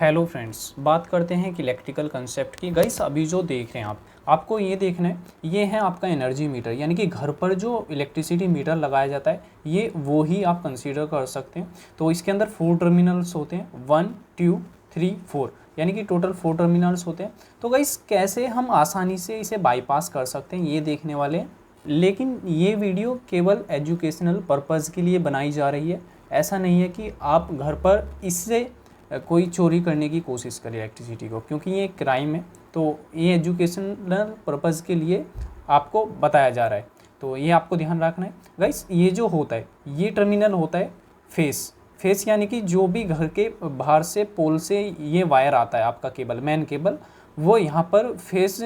Hello friends, बात करते हैं कि इलेक्ट्रिकल कंसेप्ट की। गाइस अभी जो देख रहे हैं आपको ये देखना है, ये है आपका एनर्जी मीटर, यानी कि घर पर जो इलेक्ट्रिसिटी मीटर लगाया जाता है ये वो ही आप कंसीडर कर सकते हैं। तो इसके अंदर 4 टर्मिनल्स होते हैं, 1 2 3 4, यानी कि टोटल 4 टर्मिनल्स होते हैं। तो गाइस कैसे हम आसानी से इसे बाईपास कर सकते हैं ये देखने वाले हैं। लेकिन ये वीडियो केवल एजुकेशनल पर्पज़ के लिए बनाई जा रही है, ऐसा नहीं है कि आप घर पर इससे कोई चोरी करने की कोशिश करे इलेक्ट्रिसिटी को, क्योंकि ये क्राइम है। तो ये एजुकेशनल पर्पज़ के लिए आपको बताया जा रहा है, तो ये आपको ध्यान रखना है। गाइस ये जो होता है ये टर्मिनल होता है फेस, यानी कि जो भी घर के बाहर से पोल से ये वायर आता है आपका केबल, मेन केबल, वो यहाँ पर फेस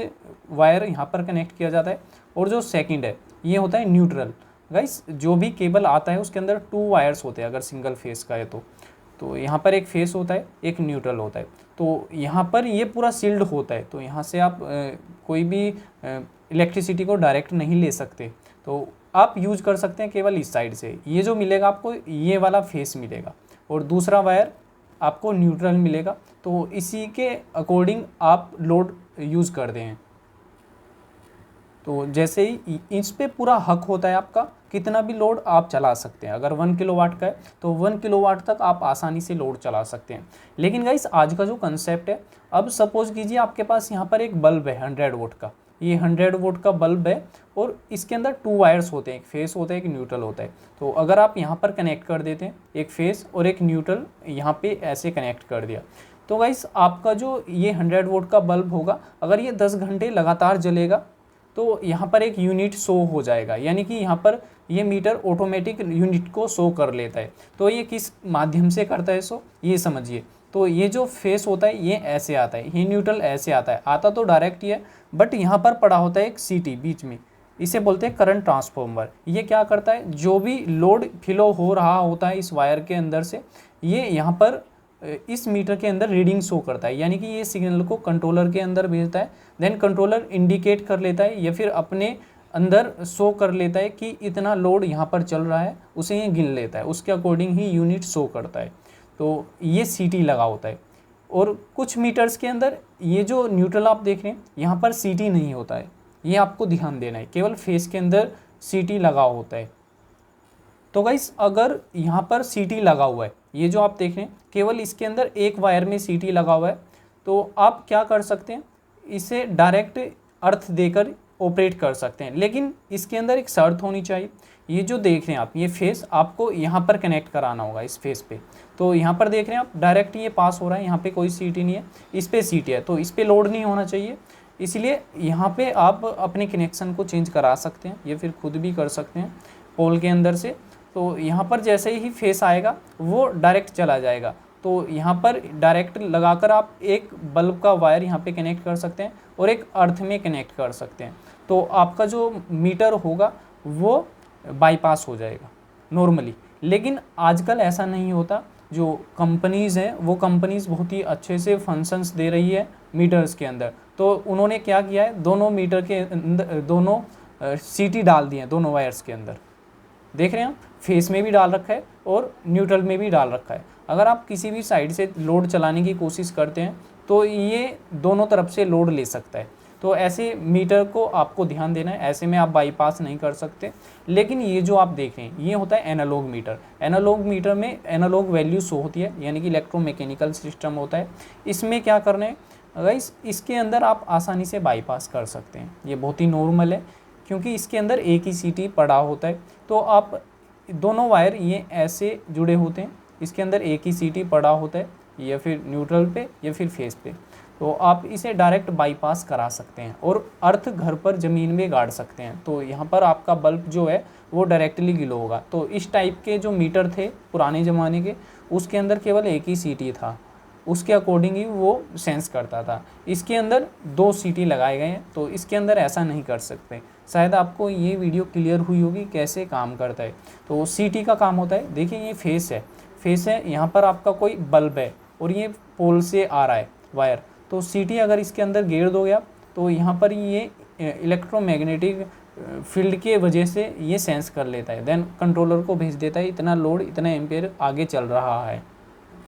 वायर यहाँ पर कनेक्ट किया जाता है। और जो सेकंड है ये होता है न्यूट्रल। गाइस जो भी केबल आता है उसके अंदर 2 वायर्स होते हैं अगर सिंगल फेस का है तो यहाँ पर एक फेस होता है, एक न्यूट्रल होता है। तो यहाँ पर ये पूरा सील्ड होता है, तो यहाँ से आप कोई भी इलेक्ट्रिसिटी को डायरेक्ट नहीं ले सकते। तो आप यूज कर सकते हैं केवल इस साइड से। ये जो मिलेगा आपको ये वाला फेस मिलेगा और दूसरा वायर आपको न्यूट्रल मिलेगा। तो इसी के अकॉर्डिंग आप लोड यूज़ कर दें। तो जैसे ही इस पे पूरा हक होता है आपका, कितना भी लोड आप चला सकते हैं। अगर 1 किलोवाट का है तो 1 किलोवाट तक आप आसानी से लोड चला सकते हैं। लेकिन गाइस आज का जो कंसेप्ट है, अब सपोज कीजिए आपके पास यहाँ पर एक बल्ब है 100 वोल्ट का, ये 100 वोल्ट का बल्ब है और इसके अंदर 2 वायर्स होते हैं, एक फेस होता है एक न्यूट्रल होता है। तो अगर आप यहाँ पर कनेक्ट कर देते हैं एक फेस और एक न्यूट्रल, यहाँ पे ऐसे कनेक्ट कर दिया, तो गाइस आपका जो ये 100 वोल्ट का बल्ब होगा, अगर ये 10 घंटे लगातार जलेगा तो यहाँ पर एक यूनिट शो हो जाएगा, यानी कि यहाँ पर ये मीटर ऑटोमेटिक यूनिट को शो कर लेता है। तो ये किस माध्यम से करता है शो, ये समझिए। तो ये जो फेस होता है ये ऐसे आता है, ये न्यूट्रल ऐसे आता है, आता तो डायरेक्ट ही है, बट यहाँ पर पड़ा होता है एक सीटी बीच में, इसे बोलते हैं करंट ट्रांसफॉर्मर। ये क्या करता है, जो भी लोड फ्लो हो रहा होता है इस वायर के अंदर से, ये यहाँ पर इस मीटर के अंदर रीडिंग शो करता है, यानी कि ये सिग्नल को कंट्रोलर के अंदर भेजता है। देन कंट्रोलर इंडिकेट कर लेता है या फिर अपने अंदर शो कर लेता है कि इतना लोड यहाँ पर चल रहा है, उसे ये गिन लेता है, उसके अकॉर्डिंग ही यूनिट शो करता है। तो ये सीटी लगा होता है। और कुछ मीटर्स के अंदर ये जो न्यूट्रल आप देख रहे हैं यहाँ पर सीटी नहीं होता है, ये आपको ध्यान देना है, केवल फेस के अंदर सीटी लगा होता है। तो गाइस अगर यहाँ पर सीटी लगा हुआ है, ये जो आप देख रहे हैं केवल इसके अंदर एक वायर में सीटी लगा हुआ है, तो आप क्या कर सकते हैं, इसे डायरेक्ट अर्थ देकर ऑपरेट कर सकते हैं। लेकिन इसके अंदर एक शर्त होनी चाहिए। ये जो देख रहे हैं आप, ये फेस आपको यहाँ पर कनेक्ट कराना होगा इस फेस पे। तो यहाँ पर देख रहे हैं आप डायरेक्ट ये पास हो रहा है, यहाँ पे कोई सीटी नहीं है, इस पे सीटी है, तो इस पे लोड नहीं होना चाहिए। इसलिए यहाँ पे आप अपने कनेक्शन को चेंज करा सकते हैं या फिर खुद भी कर सकते हैं पोल के अंदर से। तो यहाँ पर जैसे ही फेस आएगा वो डायरेक्ट चला जाएगा। तो यहाँ पर डायरेक्ट लगाकर आप एक बल्ब का वायर यहाँ पे कनेक्ट कर सकते हैं और एक अर्थ में कनेक्ट कर सकते हैं। तो आपका जो मीटर होगा वो बाईपास हो जाएगा नॉर्मली। लेकिन आजकल ऐसा नहीं होता। जो कंपनीज़ हैं वो कंपनीज़ बहुत ही अच्छे से फंक्शंस दे रही है मीटर्स के अंदर। तो उन्होंने क्या किया है, दोनों मीटर के अंदर दोनों सीटी डाल दिए हैं दोनों वायर्स के अंदर। देख रहे हैं आप, फेस में भी डाल रखा है और न्यूट्रल में भी डाल रखा है। अगर आप किसी भी साइड से लोड चलाने की कोशिश करते हैं तो ये दोनों तरफ से लोड ले सकता है। तो ऐसे मीटर को आपको ध्यान देना है, ऐसे में आप बाईपास नहीं कर सकते। लेकिन ये जो आप देख रहे हैं ये होता है एनालॉग मीटर। एनालॉग मीटर में एनालॉग वैल्यू शो होती है, यानी कि इलेक्ट्रोमैकेनिकल सिस्टम होता है। इसमें क्या करना है गाइस, इसके अंदर आप आसानी से बाईपास कर सकते हैं, ये बहुत ही नॉर्मल है क्योंकि इसके अंदर एक ही सीटी पड़ा होता है। तो आप दोनों वायर ये ऐसे जुड़े होते हैं, इसके अंदर एक ही सीटी पड़ा होता है, या फिर न्यूट्रल पे या फिर फेस पे। तो आप इसे डायरेक्ट बाईपास करा सकते हैं और अर्थ घर पर ज़मीन में गाड़ सकते हैं। तो यहाँ पर आपका बल्ब जो है वो डायरेक्टली ग्लो होगा। तो इस टाइप के जो मीटर थे पुराने ज़माने के, उसके अंदर केवल एक ही सीटी था, उसके अकॉर्डिंग ही वो सेंस करता था। इसके अंदर 2 सीटी लगाए गए हैं, तो इसके अंदर ऐसा नहीं कर सकते। शायद आपको ये वीडियो क्लियर हुई होगी कैसे काम करता है। तो सीटी का काम होता है, देखिए ये फेस है, यहाँ पर आपका कोई बल्ब है और ये पोल से आ रहा है वायर। तो सीटी अगर इसके अंदर गेड़ दोगे आप, तो यहाँ पर ये इलेक्ट्रोमैग्नेटिक फील्ड के वजह से ये सेंस कर लेता है, देन कंट्रोलर को भेज देता है इतना लोड इतना एम्पेयर आगे चल रहा है।